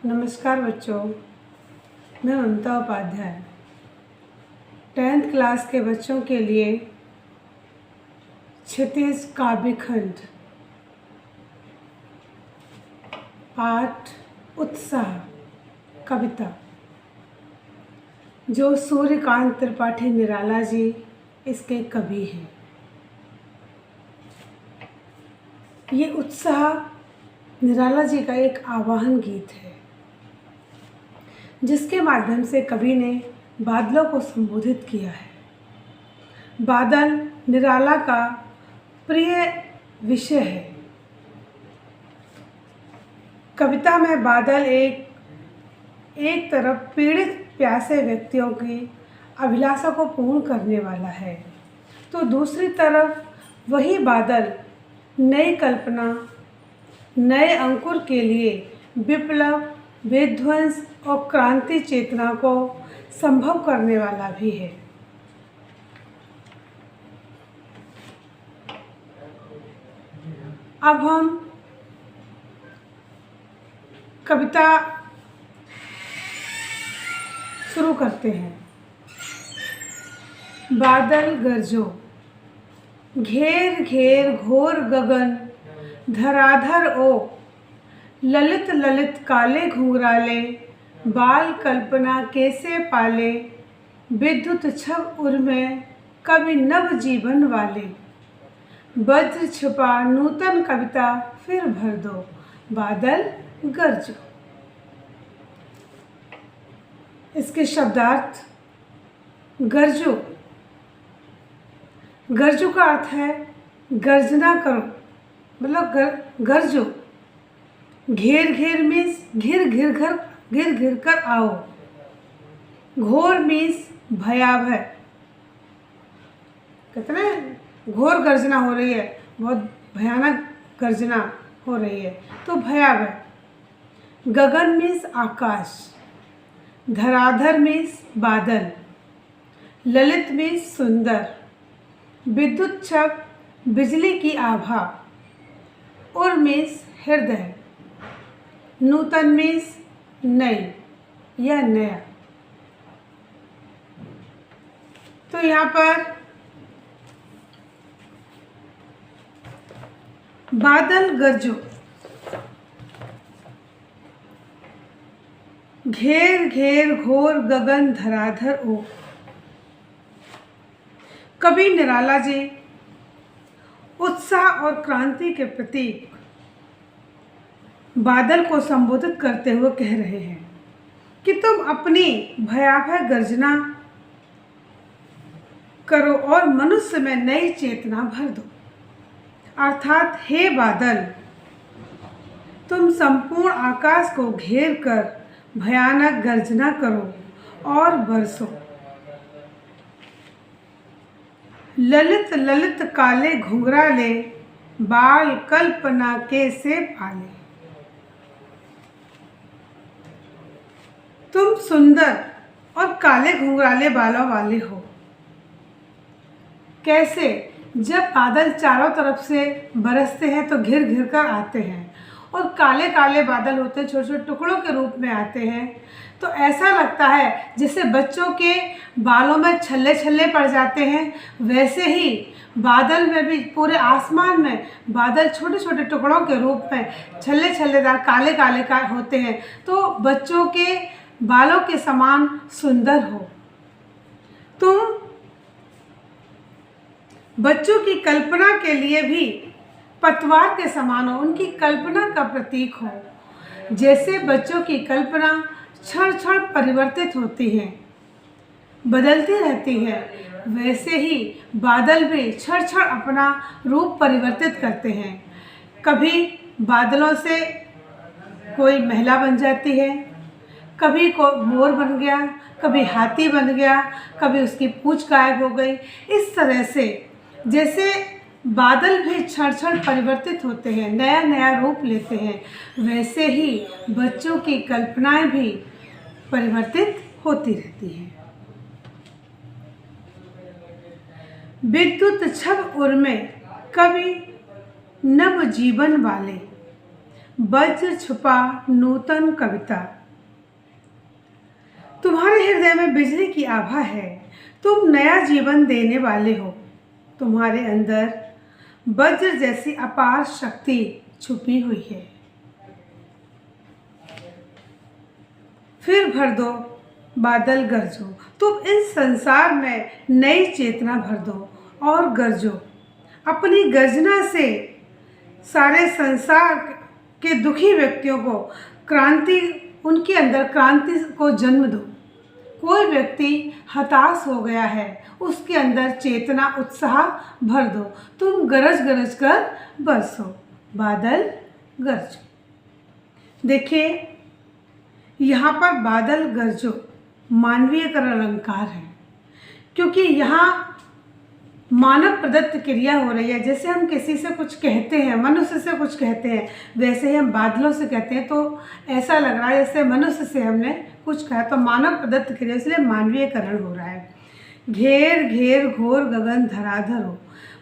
नमस्कार बच्चों, मैं ममता उपाध्याय 10th क्लास के बच्चों के लिए क्षितिज काव्यखंड पाठ उत्साह कविता जो सूर्यकांत त्रिपाठी निराला जी इसके कवि हैं। ये उत्साह निराला जी का एक आवाहन गीत है जिसके माध्यम से कवि ने बादलों को संबोधित किया है। बादल निराला का प्रिय विषय है। कविता में बादल एक तरफ पीड़ित प्यासे व्यक्तियों की अभिलाषा को पूर्ण करने वाला है, तो दूसरी तरफ वही बादल नई कल्पना, नए अंकुर के लिए विप्लव, विध्वंस और क्रांति चेतना को संभव करने वाला भी है। अब हम कविता शुरू करते हैं। बादल गरजो, घेर घेर घोर गगन धराधर ओ, ललित ललित काले घुंघराले, बाल कल्पना कैसे पाले, विद्युत छब उर्मे कवि नव जीवन वाले, वज्र छुपा नूतन कविता फिर भर दो, बादल गरजो। इसके शब्दार्थ गरजो। गरजो का अर्थ है गर्जना करो, मतलब गरजो। घेर घेर मीन्स घिर कर आओ। घोर मीन्स भयावह। कहते हैं घोर गर्जना हो रही है, बहुत भयानक गर्जना हो रही है, तो भयावह। गगन मीन्स आकाश। धराधर मीन्स बादल। ललित मीन्स सुंदर। विद्युत छब बिजली की आभा। उर मीन्स हृदय। नूतन मीन्स नई या नया। तो यहाँ पर बादल गरजो, घेर घेर घोर गगन धराधर ओ। कवि निराला जी उत्साह और क्रांति के प्रतीक बादल को संबोधित करते हुए कह रहे हैं कि तुम अपनी भयावह गर्जना करो और मनुष्य में नई चेतना भर दो। अर्थात हे बादल, तुम संपूर्ण आकाश को घेर कर भयानक गर्जना करो और बरसो। ललित ललित काले घुंघराले, बाल कल्पना कैसे पाले। तुम सुंदर और काले घुंघराले बालों वाले हो। कैसे? जब बादल चारों तरफ से बरसते हैं तो घिर घिर कर आते हैं और काले काले बादल होते हैं, छोटे छोटे टुकड़ों के रूप में आते हैं, तो ऐसा लगता है जैसे बच्चों के बालों में छल्ले छल्ले पड़ जाते हैं। वैसे ही बादल में भी, पूरे आसमान में बादल छोटे छोटे टुकड़ों के रूप में छल्ले छल्लेदार काले काले का होते हैं, तो बच्चों के बालों के समान सुंदर हो। तुम बच्चों की कल्पना के लिए भी पतवार के समान हो, उनकी कल्पना का प्रतीक हो। जैसे बच्चों की कल्पना क्षण क्षण परिवर्तित होती है, बदलती रहती है, वैसे ही बादल भी क्षण क्षण अपना रूप परिवर्तित करते हैं। कभी बादलों से कोई महिला बन जाती है, कभी को मोर बन गया, कभी हाथी बन गया, कभी उसकी पूंछ गायब हो गई। इस तरह से जैसे बादल भी क्षण क्षण परिवर्तित होते हैं, नया नया रूप लेते हैं, वैसे ही बच्चों की कल्पनाएं भी परिवर्तित होती रहती हैं। विद्युत छब उर्मे कवि नव जीवन वाले, वज्र छुपा नूतन कविता। तुम्हारे हृदय में बिजली की आभा है, तुम नया जीवन देने वाले हो। तुम्हारे अंदर वज्र जैसी अपार शक्ति छुपी हुई है। फिर भर दो बादल गरजो, तुम इस संसार में नई चेतना भर दो और गरजो। अपनी गर्जना से सारे संसार के दुखी व्यक्तियों को उनके अंदर क्रांति को जन्म दो। कोई व्यक्ति हताश हो गया है, उसके अंदर चेतना उत्साह भर दो। तुम गरज गरज कर बरसो, बादल गरजो। देखिए, यहाँ पर बादल गरजो मानवीयकरण अलंकार है, क्योंकि यहाँ मानव प्रदत्त क्रिया हो रही है। जैसे हम किसी से कुछ कहते हैं, मनुष्य से कुछ कहते हैं, वैसे ही हम बादलों से कहते हैं, तो ऐसा लग रहा है जैसे मनुष्य से हमने कुछ कहा, तो मानव प्रदत्त क्रिया, इसलिए मानवीयकरण हो रहा है। घेर घेर घोर गगन धराधर हो,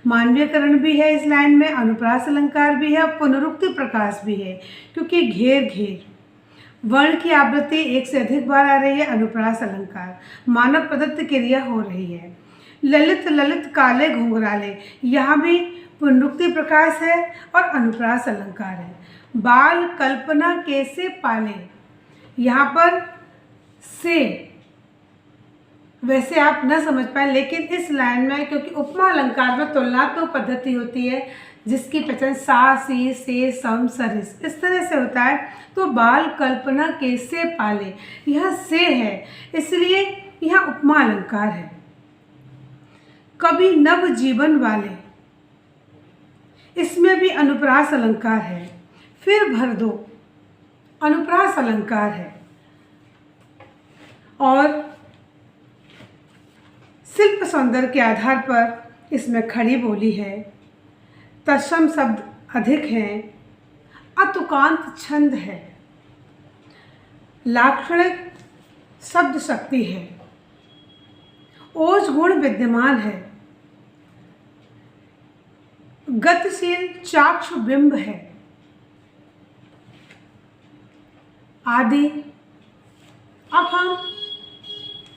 मानवीयकरण भी है इस लाइन में, अनुप्रास अलंकार भी है, पुनरुक्ति प्रकाश भी है। क्योंकि घेर घेर वर्ण की आवृत्ति एक से अधिक बार आ रही है, अनुप्रास अलंकार, मानव प्रदत्त क्रिया हो रही है। ललित ललित काले घुंघराले, यहाँ भी पुनरुक्ति प्रकाश है और अनुप्रास अलंकार है। बाल कल्पना कैसे पाले, यहाँ पर से वैसे आप न समझ पाए, लेकिन इस लाइन में क्योंकि उपमा अलंकार में तुलनात्मक पद्धति होती है, जिसकी पहचान सा सी से सम सरिस इस तरह से होता है। तो बाल कल्पना कैसे पाले, यह से है, इसलिए यह उपमा अलंकार है। कभी नव जीवन वाले, इसमें भी अनुप्रास अलंकार है। फिर भर दो, अनुप्रास अलंकार है। और शिल्प सौंदर्य के आधार पर इसमें खड़ी बोली है, तत्सम शब्द अधिक हैं, अतुकांत छंद है, लाक्षणिक शब्द शक्ति है, ओज गुण विद्यमान है, गतिशील चाक्षु बिंब है, आदि। अब हम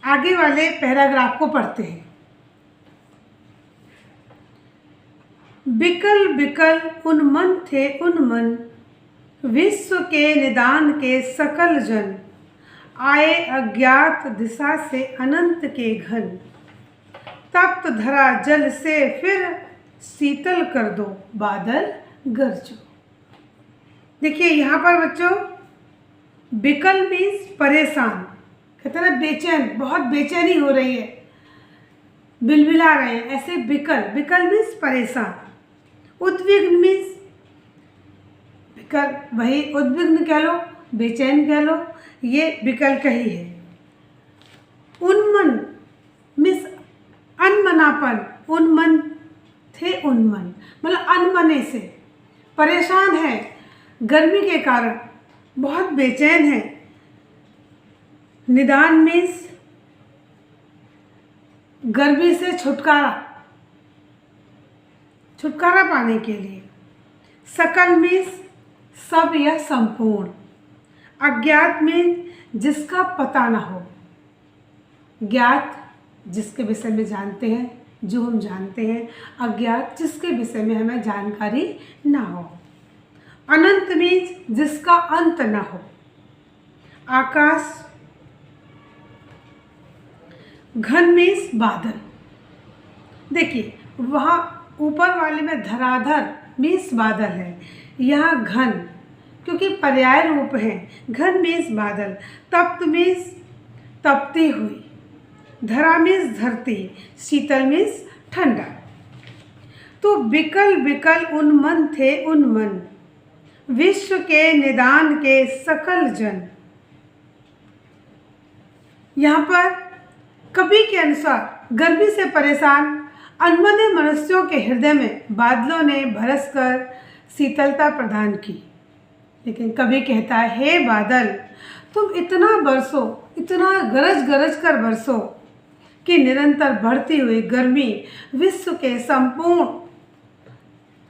आगे वाले पैराग्राफ को पढ़ते हैं। बिकल बिकल उन्मन थे उन्मन, विश्व के निदान के सकल जन, आए अज्ञात दिशा से अनंत के घन, तप्त धरा जल से फिर शीतल कर दो, बादल गरजो। देखिए यहाँ पर बच्चों, बिकल मीन्स परेशान, कहते हैं बेचैन, बहुत बेचैनी हो रही है, बिलबिला रहे हैं, ऐसे बिकल। बिकल मीन्स परेशान। उद्विग्न मीन्स बिकल, वही उद्विग्न कह लो, बेचैन कह लो, ये बिकल का ही है। उन्मन मीन्स अनमनापन, उन्मन थे उन्मन, मतलब अनमने से परेशान है, गर्मी के कारण बहुत बेचैन है। निदान मीन्स गर्मी से छुटकारा पाने के लिए। सकल मीन्स सब या संपूर्ण। अज्ञात मीन्स जिसका पता ना हो। ज्ञात जिसके विषय में जानते हैं, जो हम जानते हैं। अज्ञात जिसके विषय में हमें जानकारी ना हो। अनंत मीन्स जिसका अंत ना हो। आकाश, घन मीन्स बादल। देखिए वहाँ ऊपर वाले में धराधर मीन्स बादल है, यहाँ घन क्योंकि पर्याय रूप है। घन मीन्स बादल। तप्त मीन्स तपती हुई। धरा मीन्स धरती। शीतल मीन्स ठंडा। तो बिकल बिकल उन्मन थे उन्मन, विश्व के निदान के सकल जन। यहाँ पर कवि के अनुसार गर्मी से परेशान अनमने मनुष्यों के हृदय में बादलों ने बरसकर शीतलता प्रदान की। लेकिन कवि कहता है, हे बादल, तुम इतना बरसो, इतना गरज गरज कर बरसो कि निरंतर बढ़ती हुई गर्मी विश्व के संपूर्ण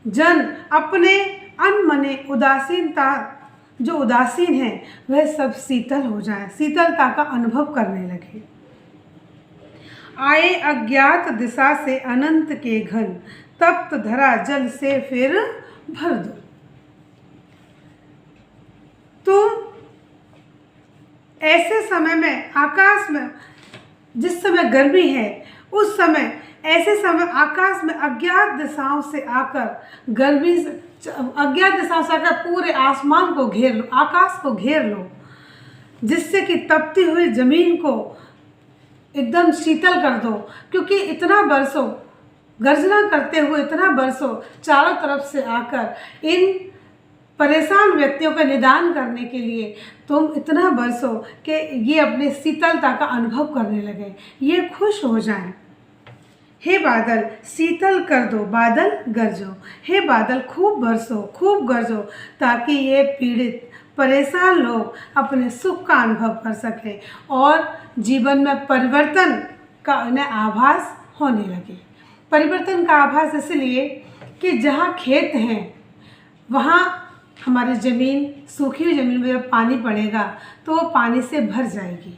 जन अपने अनमने उदासीनता जो उदासीन है वह सब शीतल हो जाए, शीतलता का अनुभव करने लगे। आए अज्ञात दिशा से अनंत के घन, तप्त धरा जल से फिर भर दो। तुम ऐसे समय में आकाश में, जिस समय गर्मी है उस समय, ऐसे समय आकाश में अज्ञात दिशाओं से आकर, गर्मी से अज्ञात दिशाओं से आकर पूरे आसमान को घेर लो, आकाश को घेर लो, जिससे कि तपती हुई जमीन को एकदम शीतल कर दो। क्योंकि इतना बरसों गर्जना करते हुए, इतना बरसों चारों तरफ से आकर इन परेशान व्यक्तियों का निदान करने के लिए तुम इतना बरसो कि ये अपने शीतलता का अनुभव करने लगे, ये खुश हो जाएं। हे बादल शीतल कर दो, बादल गरजो, हे बादल खूब बरसो, खूब गरजो, ताकि ये पीड़ित परेशान लोग अपने सुख का अनुभव कर सकें और जीवन में परिवर्तन का उन्हें आभास होने लगे। परिवर्तन का आभास इसलिए कि जहाँ खेत हैं वहाँ हमारी ज़मीन, सूखी हुई ज़मीन में जब पानी पड़ेगा तो वो पानी से भर जाएगी।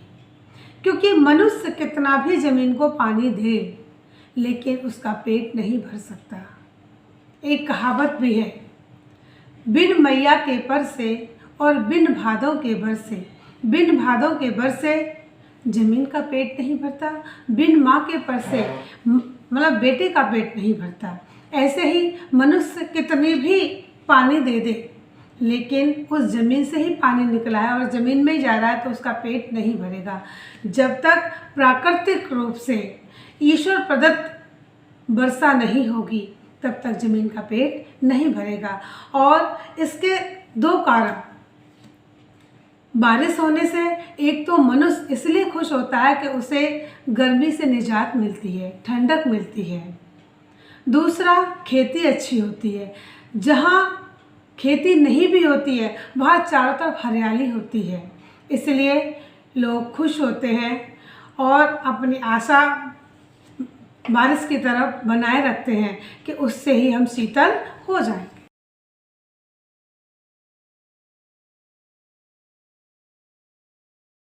क्योंकि मनुष्य कितना भी ज़मीन को पानी दे लेकिन उसका पेट नहीं भर सकता। एक कहावत भी है, बिन मैया के पर से और बिन भादों के बर से, बिन भादों के बर से ज़मीन का पेट नहीं भरता, बिन माँ के पर से मतलब बेटे का पेट नहीं भरता। ऐसे ही मनुष्य कितनी भी पानी दे दे लेकिन उस ज़मीन से ही पानी निकला है और ज़मीन में ही जा रहा है तो उसका पेट नहीं भरेगा। जब तक प्राकृतिक रूप से ईश्वर प्रदत्त वर्षा नहीं होगी तब तक ज़मीन का पेट नहीं भरेगा। और इसके दो कारण, बारिश होने से एक तो मनुष्य इसलिए खुश होता है कि उसे गर्मी से निजात मिलती है, ठंडक मिलती है। दूसरा, खेती अच्छी होती है। जहाँ खेती नहीं भी होती है वहाँ चारों तरफ हरियाली होती है, इसलिए लोग खुश होते हैं और अपनी आशा बारिश की तरफ बनाए रखते हैं कि उससे ही हम शीतल हो जाएं।